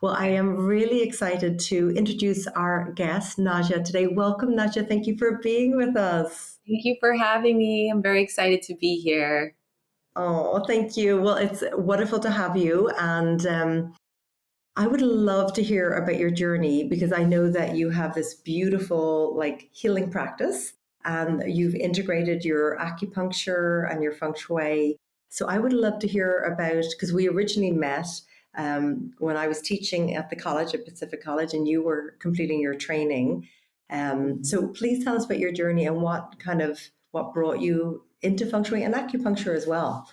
Well, I am really excited to introduce our guest, Najah, today. Welcome, Najah. Thank you for being with us. Thank you for having me. I'm very excited to be here. Oh, thank you. Well, it's wonderful to have you. And I would love to hear about your journey because I know that you have this beautiful, like, healing practice and you've integrated your acupuncture and your feng shui. So I would love to hear about, because we originally met when I was teaching at the college, at Pacific College, and you were completing your training. So please tell us about your journey and what brought you into feng shui and acupuncture as well.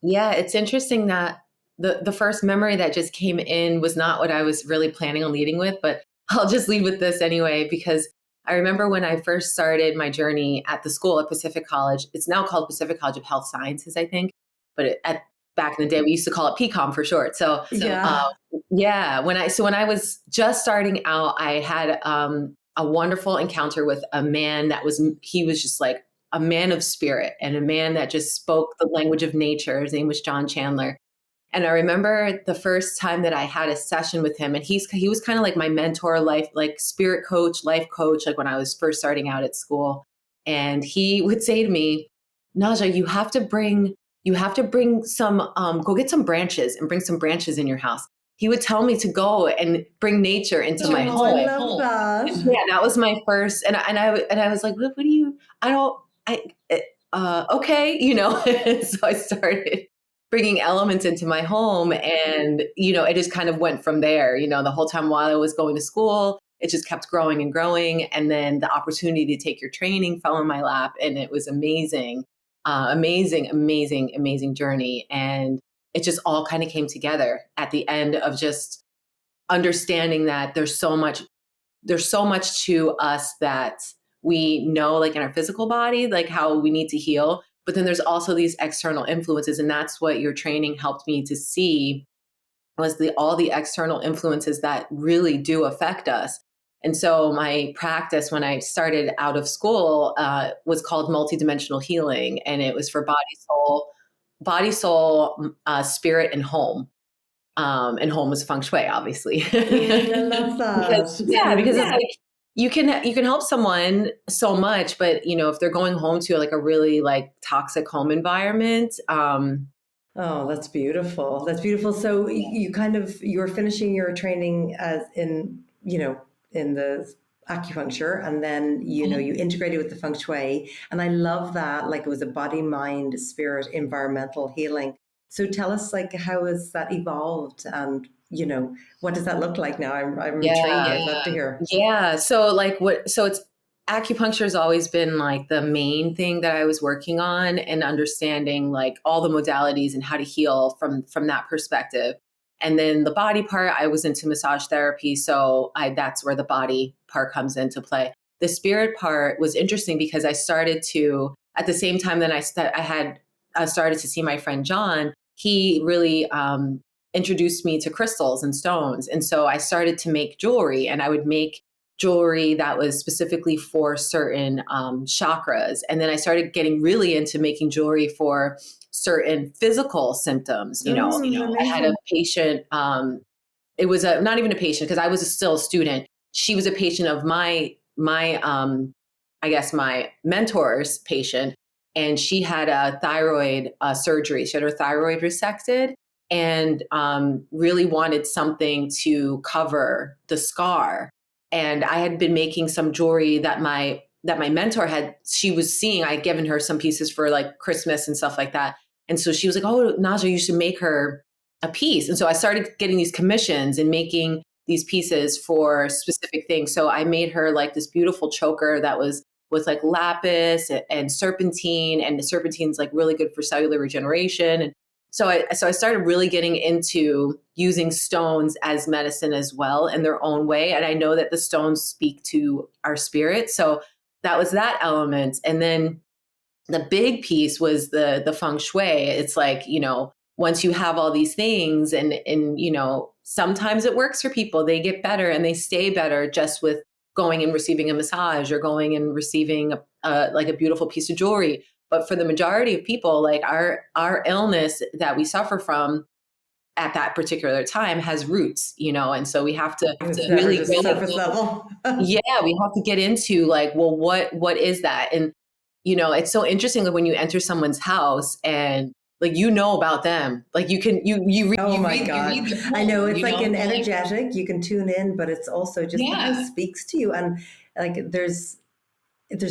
Yeah, it's interesting that the first memory that just came in was not what I was really planning on leading with, but I'll just lead with this anyway, because I remember when I first started my journey at the school at Pacific College. It's now called Pacific College of Health Sciences, I think, but back in the day we used to call it PCOM for short. Yeah. Yeah, when I was just starting out, I had a wonderful encounter with a man he was just like a man of spirit and a man that just spoke the language of nature. His name was John Chandler. And I remember the first time that I had a session with him, and he was kind of like my mentor, like spirit coach, life coach, like when I was first starting out at school. And he would say to me, Najah, you have to bring some, go get some branches and bring some branches in your house. He would tell me to go and bring nature into my Oh, I home. love that. Yeah, that was my first, and I was like, what do you? I don't, I, okay, So I started bringing elements into my home, and it just kind of went from there. The whole time while I was going to school, it just kept growing and growing, and then the opportunity to take your training fell in my lap, and it was amazing, amazing journey, and it just all kind of came together at the end of just understanding that there's so much to us that we know, like in our physical body, like how we need to heal. But then there's also these external influences. And that's what your training helped me to see, was all the external influences that really do affect us. And so my practice when I started out of school was called multidimensional healing. And it was for body, soul, spirit, and home. And home is feng shui, obviously. Yeah, I love because that. yeah, because it's like you can help someone so much, but if they're going home to like a really like toxic home environment, Oh, that's beautiful. That's beautiful. So you're finishing your training in the acupuncture, and then, you integrated with the feng shui. And I love that, like, it was a body, mind, spirit, environmental healing. So tell us, like, how has that evolved, and, what does that look like now? I'm intrigued. yeah, I'd love to hear. yeah. So it's acupuncture has always been like the main thing that I was working on, and understanding like all the modalities and how to heal from that perspective. And then the body part, I was into massage therapy, so that's where the body part comes into play. The spirit part was interesting because I started to, at the same time that I had started to see my friend John. He really introduced me to crystals and stones, and so I started to make jewelry, and I would make jewelry that was specifically for certain chakras. And then I started getting really into making jewelry for certain physical symptoms. I had a Amazing. patient. It was not even a patient, because I was still a student. She was a patient of I guess my mentor's patient, and she had a thyroid surgery. She had her thyroid resected, and really wanted something to cover the scar. And I had been making some jewelry that my mentor she was seeing. I had given her some pieces for like Christmas and stuff like that. And so she was like, oh, Najah, you should make her a piece. And so I started getting these commissions and making these pieces for specific things. So I made her like this beautiful choker that was with like lapis and serpentine, and the serpentine's like really good for cellular regeneration. And so I started really getting into using stones as medicine as well in their own way. And I know that the stones speak to our spirit. So that was that element. And then the big piece was the feng shui. It's like, once you have all these things, and sometimes it works for people. They get better and they stay better just with going and receiving a massage, or going and receiving like a beautiful piece of jewelry. But for the majority of people, like our illness that we suffer from, at that particular time has roots, and so we have to It's never really just surface level. yeah, we have to get into like, well, what is that? And it's so interesting like when you enter someone's house and like about them, like Oh my you God. read their I know home, it's like an You're like, energetic, you can tune in, but it's also just the house yeah, speaks to you. And like there's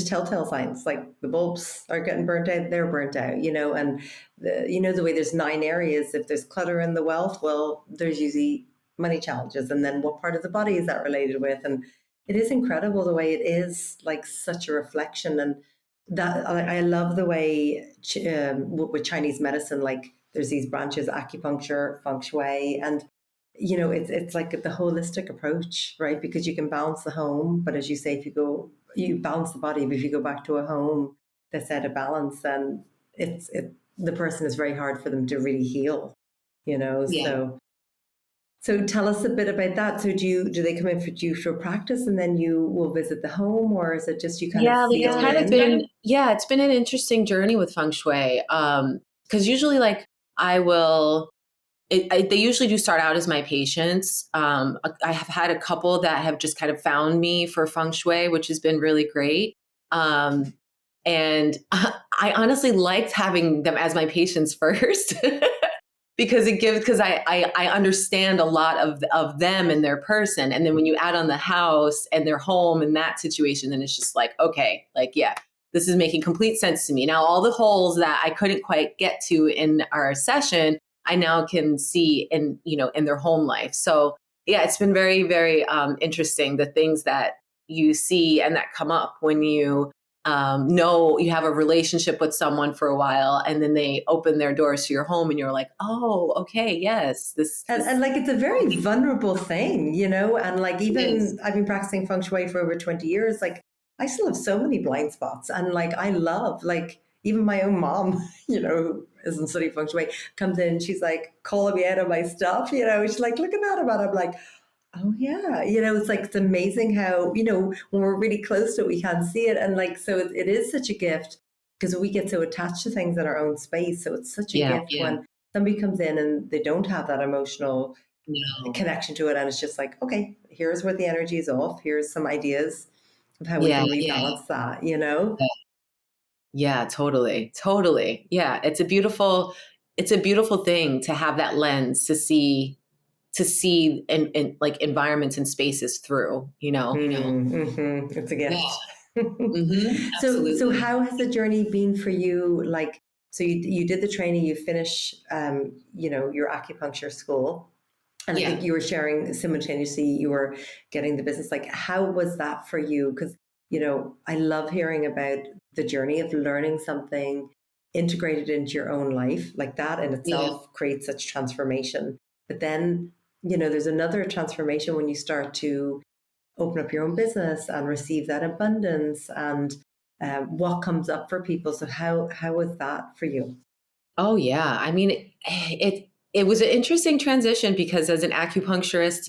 telltale signs, like the bulbs are getting burnt out, they're burnt out, and the way there's 9 areas. If there's clutter in the wealth, well, there's usually money challenges. And then what part of the body is that related with? And it is incredible the way it is like such a reflection. And that I love the way with Chinese medicine, like there's these branches, acupuncture, feng shui, and it's like the holistic approach, right? Because you can balance the home, but as you say, you balance the body, but if you go back to a home that's out of balance, then the person is very hard for them to really heal, yeah. So tell us a bit about that. So do they come in for you for practice and then you will visit the home, or is it just you kind of Yeah, like it's feel kind of in? been, yeah, it's been an interesting journey with feng shui. Because usually, like, I will, they usually do start out as my patients. I have had a couple that have just kind of found me for feng shui, which has been really great. And I honestly liked having them as my patients first. Because I understand a lot of them and their person, and then when you add on the house and their home and that situation, then it's just like, okay, like, yeah, this is making complete sense to me now. All the holes that I couldn't quite get to in our session, I now can see in their home life. So yeah, it's been very, very interesting, the things that you see and that come up when you know you have a relationship with someone for a while, and then they open their doors to your home, and you're like, oh, okay, yes, And like it's a very vulnerable thing, and like is. even I've been practicing feng shui for over 20 years, like I still have so many blind spots. And like I love, like even my own mom, who isn't studying feng shui, comes in, she's like calling me out of my stuff, she's like looking at him, and I'm like, oh yeah, it's like it's amazing how, when we're really close to it, we can't see it. And like so it is such a gift because we get so attached to things in our own space. So it's such a Yeah, gift when somebody comes in and they don't have that emotional no, connection to it, and it's just like, okay, here's where the energy is off, here's some ideas of how we yeah, can rebalance that. yeah, totally, totally. Yeah, it's a beautiful thing to have that lens to see and like environments and spaces through, It's a Yeah. gift. So Absolutely. how has the journey been for you? Like, so you did the training, you finish, your acupuncture school, and I Yeah. think you were sharing simultaneously, you were getting the business. Like, how was that for you? Because, I love hearing about the journey of learning something integrated into your own life. Like that in Yeah. itself creates such transformation. But then, there's another transformation when you start to open up your own business and receive that abundance and what comes up for people. So how was that for you? Oh yeah. I mean, it was an interesting transition because as an acupuncturist,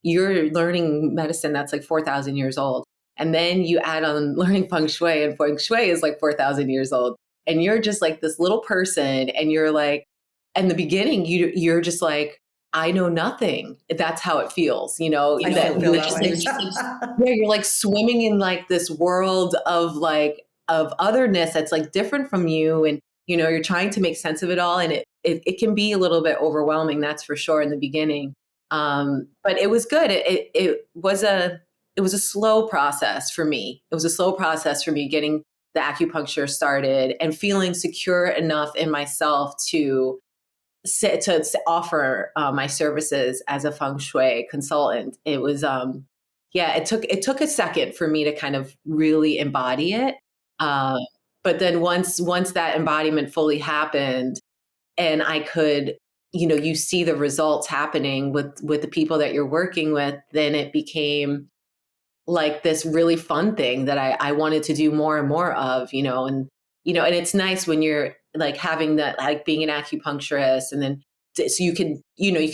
you're learning medicine that's like 4,000 years old. And then you add on learning feng shui, and feng shui is like 4,000 years old. And you're just like this little person, and you're like, in the beginning, you're just like, I know nothing. That's how it feels, I still that feel you're that just like, way. yeah, you're like swimming in like this world of like of otherness that's like different from you, and you're trying to make sense of it all, and it can be a little bit overwhelming, that's for sure, in the beginning. But it was good. It was a slow process for me. It was a slow process for me getting the acupuncture started and feeling secure enough in myself to offer my services as a feng shui consultant. It was yeah, it took a second for me to kind of really embody it. Um, but then once that embodiment fully happened, and I could, you see the results happening with the people that you're working with, then it became like this really fun thing that I wanted to do more and more of, and it's nice when you're like having that, like being an acupuncturist, and then so you can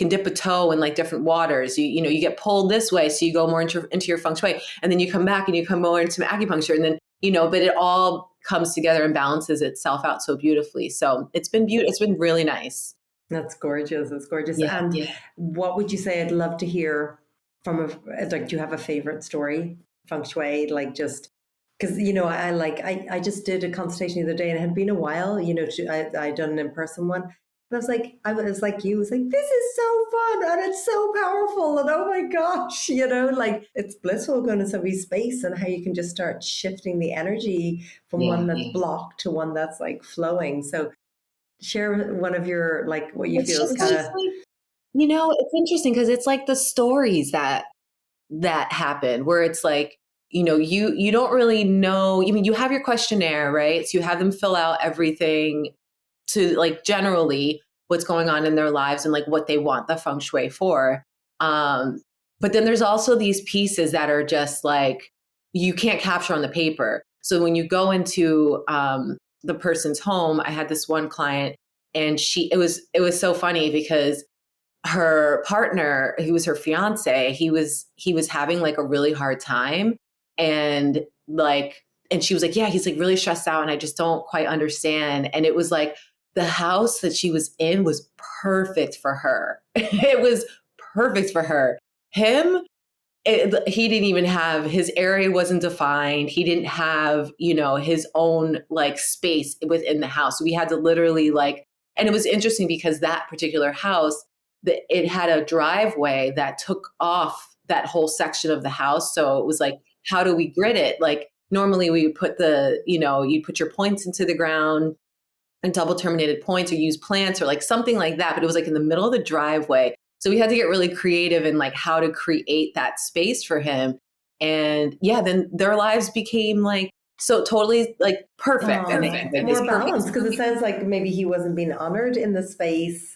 dip a toe in like different waters. You get pulled this way, so you go more into your feng shui, and then you come back and you come more into acupuncture, and then but it all comes together and balances itself out so beautifully. So it's been beautiful. It's been really nice. That's gorgeous. It's gorgeous. Yeah. And what would you say? I'd love to hear from like, do you have a favorite story, feng shui? Like, just because, I just did a consultation the other day, and it had been a while, I done an in-person one. And I was like you, was like, this is so fun and it's so powerful. And oh my gosh, like it's blissful going to somebody's space and how you can just start shifting the energy from one that's blocked to one that's like flowing. So share one of your, like, what you It's feel is just kind like, of. it's interesting because it's like the stories that happen where it's like, you don't really know. I mean, you have your questionnaire, right? So you have them fill out everything to like generally what's going on in their lives and like what they want the feng shui for. Um, but then there's also these pieces that are just like you can't capture on the paper. So when you go into the person's home, I had this one client, and it was so funny because her partner, he was her fiance, he was having like a really hard time, and she was like, yeah, he's like really stressed out and I just don't quite understand. And it was like the house that she was in was perfect for her. It was perfect for her. Him, he didn't even have, his area wasn't defined. He didn't have, his own like space within the house. We had to literally like, and it was interesting because that particular house, it had a driveway that took off that whole section of the house. So it was like, how do we grid it? Like normally we would put you put your points into the ground and double terminated points or use plants or like something like that. But it was like in the middle of the driveway. So we had to get really creative in like how to create that space for him. And yeah, then their lives became like so totally like perfect. Oh, And they had like this more perfect. balance, because it sounds like maybe he wasn't being honored in the space,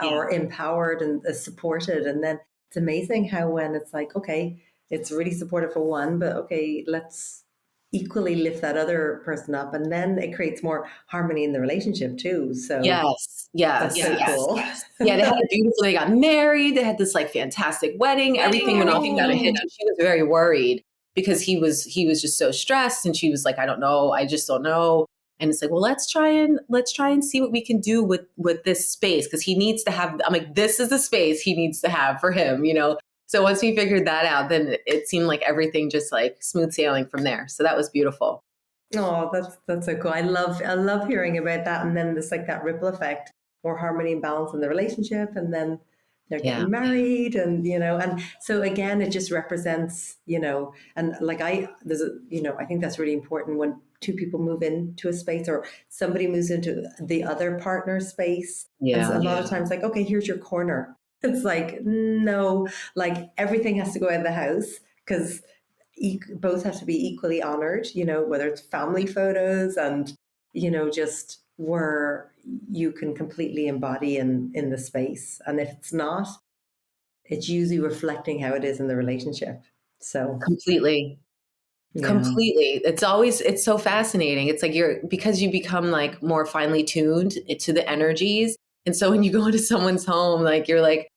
or empowered and supported. And then it's amazing how when it's like, okay, it's really supportive for one, but okay, let's equally lift that other person up, and then it creates more harmony in the relationship too. So that's so cool. Yeah, they had a beautiful, they got married, they had this like fantastic wedding, everything went off without a hitch. And she was very worried because he was just so stressed, and she was like, I don't know, I just don't know. And it's like, well, let's try and see what we can do with this space, because he needs to have, I'm like, this is the space he needs to have for him. So once we figured that out, then it seemed like everything just like smooth sailing from there. So that was beautiful. Oh, that's so cool. I love hearing about that. And then there's like that ripple effect, more harmony and balance in the relationship, and then they're Yeah. getting married, and so again, it just represents, and like I think that's really important when two people move into a space, or somebody moves into the other partner's space. And so a lot of times, like, okay, here's your corner. It's like, no, like everything has to go out of the house, because both have to be equally honored, whether it's family photos and, just where you can completely embody in the space. And if it's not, it's usually reflecting how it is in the relationship. So Completely. yeah. Completely. It's so fascinating. It's like because you become like more finely tuned to the energies. And so when you go into someone's home, like you're like,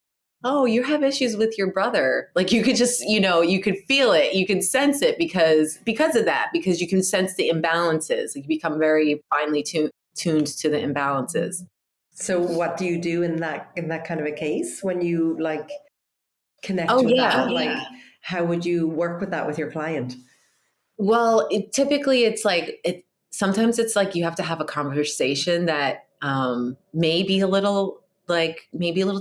oh, you have issues with your brother. Like you could just, you could feel it, you can sense it because of that, because you can sense the imbalances. Like you become very finely tuned to the imbalances. So what do you do in that kind of a case when you like connect Oh with yeah. that? Like, how would you work with that with your client? Well, typically it's like sometimes it's like you have to have a conversation that may be a little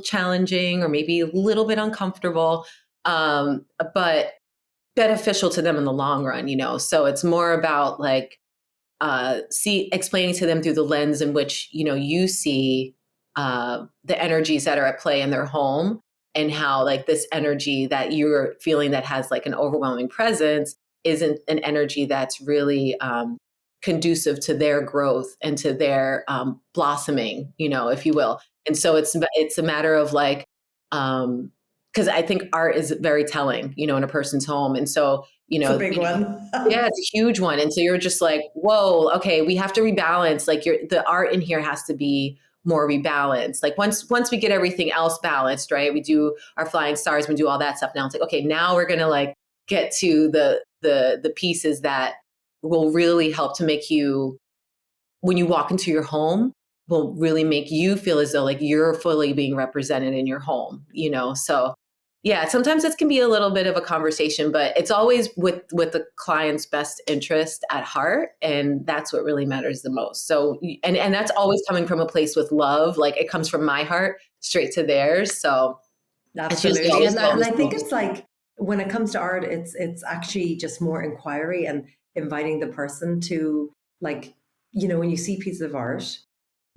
challenging or maybe a little bit uncomfortable, but beneficial to them in the long run. So it's more about like explaining to them through the lens in which you see the energies that are at play in their home, and how like this energy that you're feeling that has like an overwhelming presence isn't an energy that's really conducive to their growth and to their blossoming, if you will. And so it's a matter of like, because I think art is very telling, in a person's home. And so, It's a big one. yeah, it's a huge one. And so you're just like, whoa, okay, we have to rebalance. Like the art in here has to be more rebalanced. Like once we get everything else balanced, right? We do our flying stars, we do all that stuff. Now it's like, okay, now we're gonna like get to the pieces that will really help to make you, when you walk into your home, will really make you feel as though like you're fully being represented in your home, you know? So yeah, sometimes it can be a little bit of a conversation, but it's always with the client's best interest at heart. And that's what really matters the most. So, and that's always coming from a place with love. Like it comes from my heart straight to theirs. So it's just Absolutely. always, And always, I think always. it's like when it comes to art, it's actually just more inquiry and inviting the person to, like, when you see pieces of art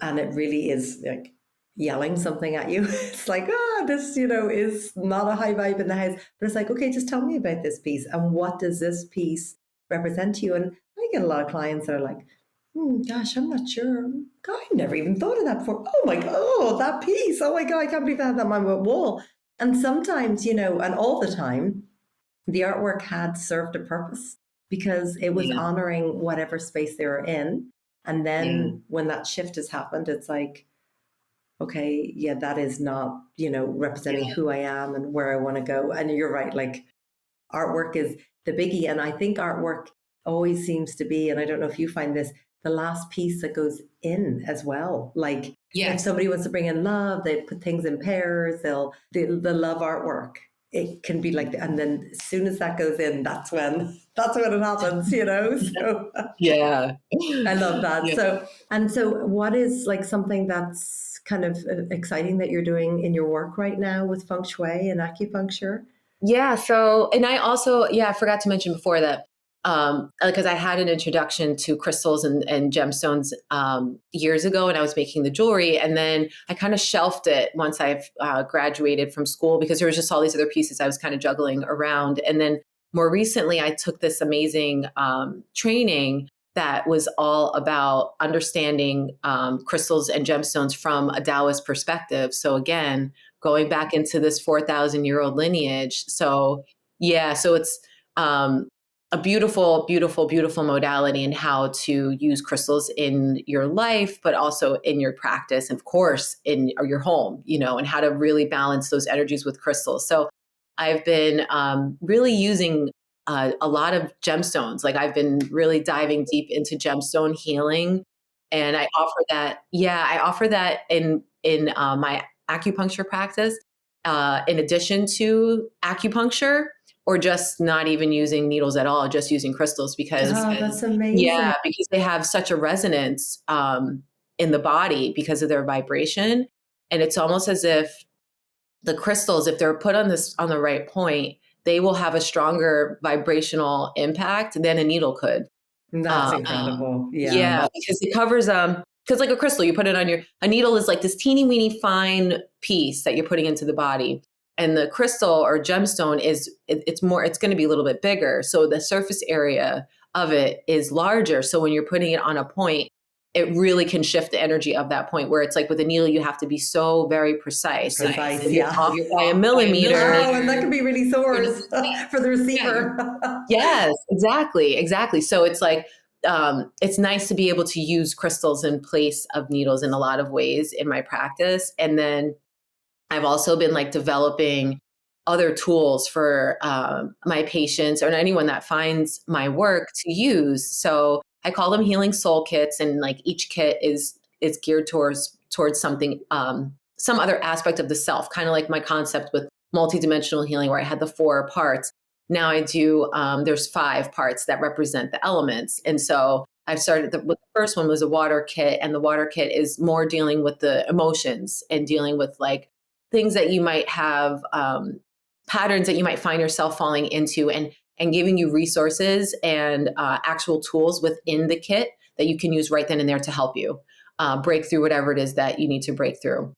and it really is like yelling something at you, it's like, this, is not a high vibe in the house. But it's like, okay, just tell me about this piece and what does this piece represent to you? And I get a lot of clients that are like, gosh, I'm not sure. God, I never even thought of that before. Oh my God, that piece. Oh my God, I can't believe I had that on my wall. And sometimes, and all the time, the artwork had served a purpose because it was Yeah. honoring whatever space they were in. And then when that shift has happened, it's like, okay, yeah, that is not, representing who I am and where I want to go. And you're right, like artwork is the biggie. And I think artwork always seems to be, and I don't know if you find this, the last piece that goes in as well. Like if somebody wants to bring in love, they put things in pairs, the love artwork. It can be like, and then as soon as that goes in, that's when it happens, So Yeah. I love that. Yeah. So what is like something that's kind of exciting that you're doing in your work right now with Feng Shui and acupuncture? Yeah. So, and I also, I forgot to mention before that, because I had an introduction to crystals and gemstones years ago, and I was making the jewelry, and then I kind of shelved it once I've graduated from school because there was just all these other pieces I was kind of juggling around. And then more recently, I took this amazing training that was all about understanding crystals and gemstones from a Daoist perspective. So again, going back into this 4,000-year-old lineage. So so it's a beautiful, beautiful, beautiful modality in how to use crystals in your life, but also in your practice, and of course, in your home, and how to really balance those energies with crystals. So I've been really using a lot of gemstones. Like I've been really diving deep into gemstone healing, and I offer that. Yeah, I offer that in my acupuncture practice, in addition to acupuncture, or just not even using needles at all, just using crystals because That's amazing. because they have such a resonance in the body because of their vibration. And it's almost as if the crystals, if they're put on the right point, they will have a stronger vibrational impact than a needle could. That's incredible. Yeah, because it covers because like a crystal, you put it on a needle is like this teeny weeny fine piece that you're putting into the body. And the crystal or gemstone it's going to be a little bit bigger. So the surface area of it is larger. So when you're putting it on a point, it really can shift the energy of that point, where it's like with a needle, you have to be so very precise. Precise, if you're off by a millimeter. Oh, and that can be really sore for the receiver. Yes, exactly. So it's like, it's nice to be able to use crystals in place of needles in a lot of ways in my practice. And then I've also been like developing other tools for my patients or anyone that finds my work to use. So I call them healing soul kits, and like each kit is geared towards something, some other aspect of the self, kind of like my concept with multidimensional healing, where I had the 4 parts. Now I do, there's 5 parts that represent the elements. And so I've started with the first one was a water kit, and the water kit is more dealing with the emotions and dealing with like things that you might have, patterns that you might find yourself falling into, and giving you resources and actual tools within the kit that you can use right then and there to help you break through whatever it is that you need to break through.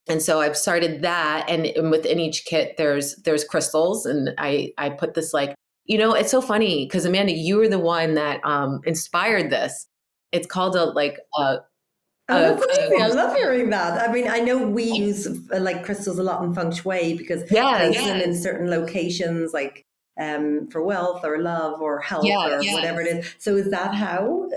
And so I've started that, and within each kit, there's crystals, and I put this like, it's so funny because Amanda, you were the one that inspired this. It's called That's amazing. I love hearing that. I mean, I know we use like crystals a lot in Feng Shui because placing them in certain locations, like for wealth or love or health or whatever it is. So is that how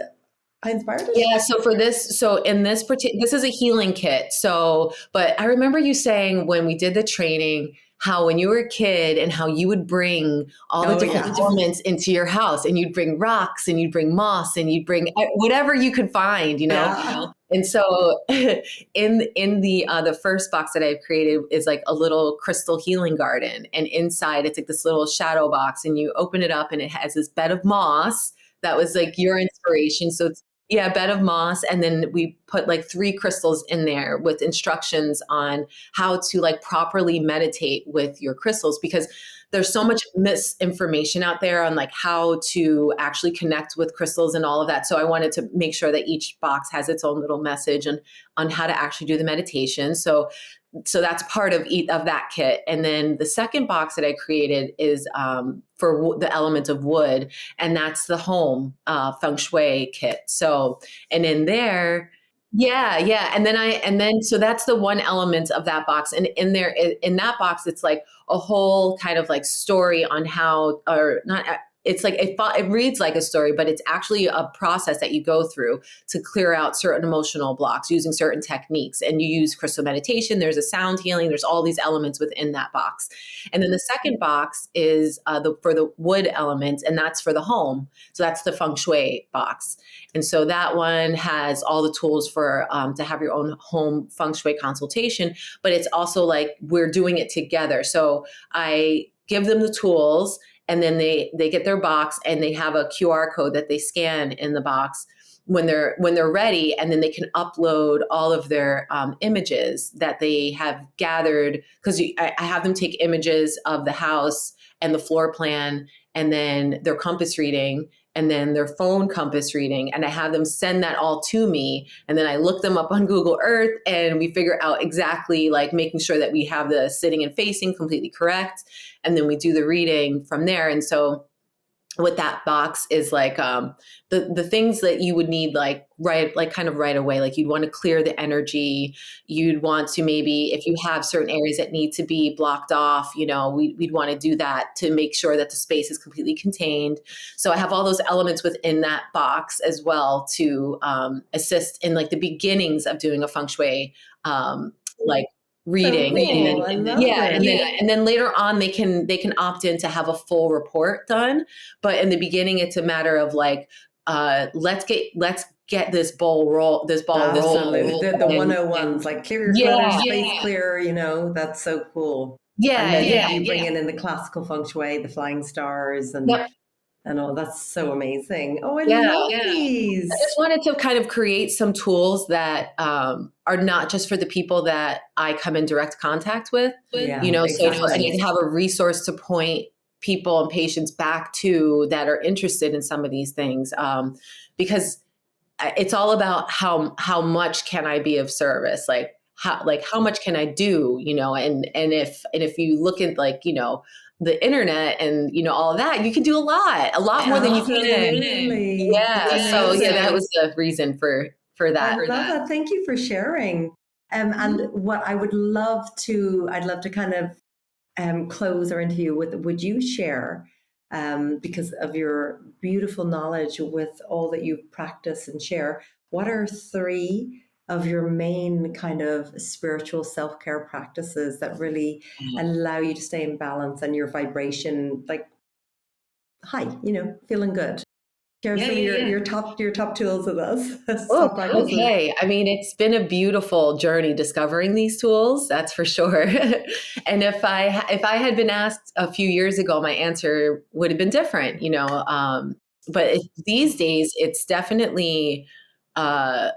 I inspired it? Yeah. So for this, in this particular, this is a healing kit. So, but I remember you saying when we did the training, how when you were a kid and how you would bring all the different elements into your house, and you'd bring rocks and you'd bring moss and you'd bring whatever you could find, you know? Yeah. And so in the first box that I've created is like a little crystal healing garden. And inside it's like this little shadow box, and you open it up and it has this bed of moss. That was like your inspiration. So it's, yeah, bed of moss. And then we put like 3 crystals in there with instructions on how to like properly meditate with your crystals, because there's so much misinformation out there on like how to actually connect with crystals and all of that. So I wanted to make sure that each box has its own little message on how to actually do the meditation. So that's part of that kit. And then the second box that I created is for the element of wood, and that's the home Feng Shui kit. So, and in there, yeah. And then so that's the one element of that box. And in there, in that box, it's like a whole kind of like story on how, or not, it's like, it reads like a story, but it's actually a process that you go through to clear out certain emotional blocks using certain techniques. And you use crystal meditation, there's a sound healing, there's all these elements within that box. And then the second box is for the wood element, and that's for the home. So that's the Feng Shui box. And so that one has all the tools for to have your own home Feng Shui consultation, but it's also like we're doing it together. So I give them the tools, and then they get their box, and they have a QR code that they scan in the box when they're ready, and then they can upload all of their images that they have gathered, because I have them take images of the house and the floor plan, and then their compass reading, and then their phone compass reading, and I have them send that all to me, and then I look them up on Google Earth, and we figure out exactly like making sure that we have the sitting and facing completely correct, and then we do the reading from there. And so what that box is like the things that you would need like kind of right away, like you'd want to clear the energy, you'd want to, maybe if you have certain areas that need to be blocked off, you know, we'd want to do that to make sure that the space is completely contained. So I have all those elements within that box as well to assist in like the beginnings of doing a feng shui like reading. So cool. And then later on they can opt in to have a full report done. But in the beginning, it's a matter of like, let's get this ball roll. The 101s, like clear your clutter, space clear, you know, that's so cool. And then you bring in the classical feng shui, the flying stars and all. That's so amazing. Oh, I love these. I just wanted to kind of create some tools that are not just for the people that I come in direct contact with, you know, exactly. So I need to have a resource to point people and patients back to that are interested in some of these things, because it's all about how much can I be of service, like how much can I do, you know, and if you look at like, you know, the internet and, you know, all of that, you can do a lot more than you can. Yeah. So that was the reason for that. I love that. Thank you for sharing. And what I'd love to kind of close our interview with, would you share, because of your beautiful knowledge with all that you practice and share, what are 3 of your main kind of spiritual self-care practices that really allow you to stay in balance and your vibration like high, you know, feeling good? Share some of your top tools with us. Okay. I mean, it's been a beautiful journey discovering these tools, that's for sure. And if I had been asked a few years ago, my answer would have been different, you know. But these days, it's definitely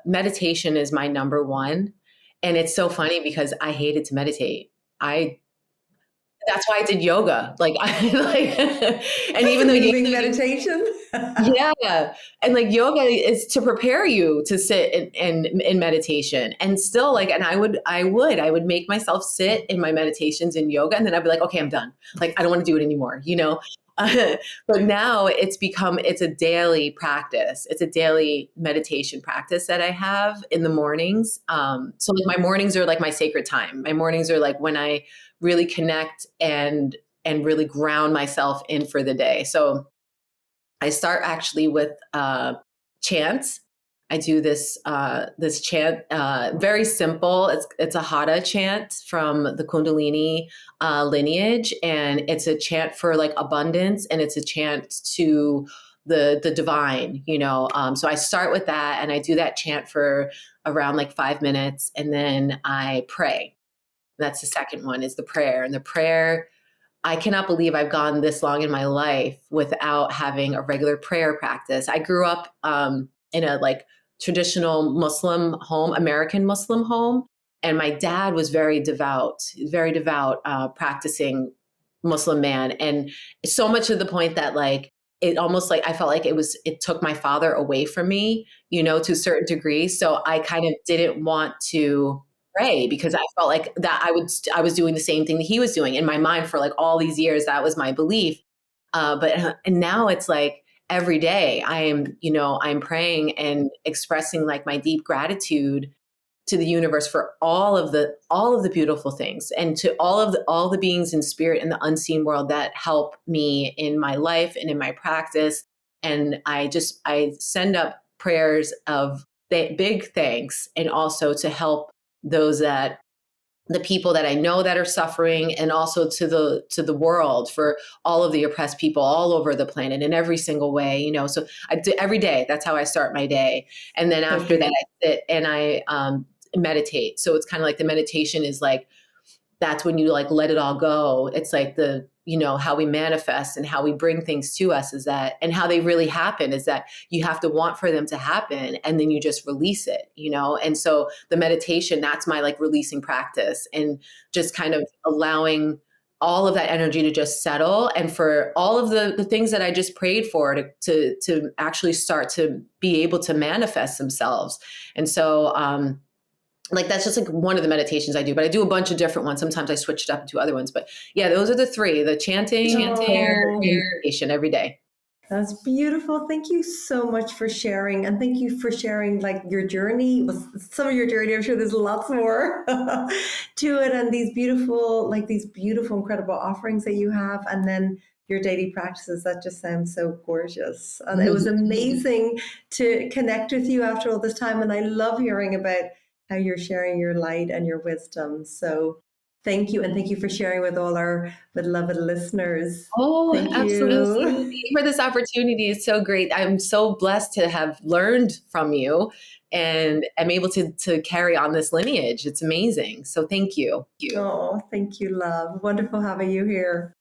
meditation is my number one. And it's so funny because I hated to meditate. That's why I did yoga. Like, and even though meditation, and like yoga is to prepare you to sit in meditation, and still like, and I would make myself sit in my meditations in yoga, and then I'd be like, okay, I'm done. Like, I don't want to do it anymore, you know. But now it's a daily practice. It's a daily meditation practice that I have in the mornings. So like my mornings are like my sacred time. My mornings are like when I really connect and really ground myself in for the day. So I start actually with chants. I do this chant, very simple. It's a Hatha chant from the Kundalini lineage, and it's a chant for like abundance, and it's a chant to the divine. So I start with that, and I do that chant for around like 5 minutes, and then I pray. That's the second one, is the prayer, and the prayer. I cannot believe I've gone this long in my life without having a regular prayer practice. I grew up in a like traditional Muslim home, American Muslim home, and my dad was very devout, practicing Muslim man, and so much to the point that like it almost like I felt like it took my father away from me, to a certain degree. So I kind of didn't want to pray because I felt like that I was doing the same thing that he was doing in my mind for like all these years. That was my belief. And now it's like every day I'm praying and expressing like my deep gratitude to the universe for all of the beautiful things, and to all the beings in spirit and the unseen world that help me in my life and in my practice. And I send up prayers of big thanks, and also to help those that the people that I know that are suffering, and also to the world, for all of the oppressed people all over the planet in every single way. So I do every day. That's how I start my day. And then after that, I sit and I meditate. So it's kind of like the meditation is like, that's when you like let it all go. It's like how we manifest and how we bring things to us, is that, and how they really happen is that you have to want for them to happen, and then you just release it. And so the meditation, that's my like releasing practice, and just kind of allowing all of that energy to just settle, and for all of the things that I just prayed for to actually start to be able to manifest themselves. And so like that's just like one of the meditations I do, but I do a bunch of different ones. Sometimes I switch it up into other ones, but yeah, those are the three: the chanting, prayer, and meditation every day. That's beautiful. Thank you so much for sharing. And thank you for sharing like your journey, some of your journey. I'm sure there's lots more to it. And these beautiful, incredible offerings that you have. And then your daily practices, that just sounds so gorgeous. And it was amazing to connect with you after all this time. And I love hearing about how you're sharing your light and your wisdom. So thank you. And thank you for sharing with all our beloved listeners. Oh, Thank absolutely. you. Thank you for this opportunity. It's so great. I'm so blessed to have learned from you, and I'm able to carry on this lineage. It's amazing. So thank you. Oh, thank you, love. Wonderful having you here.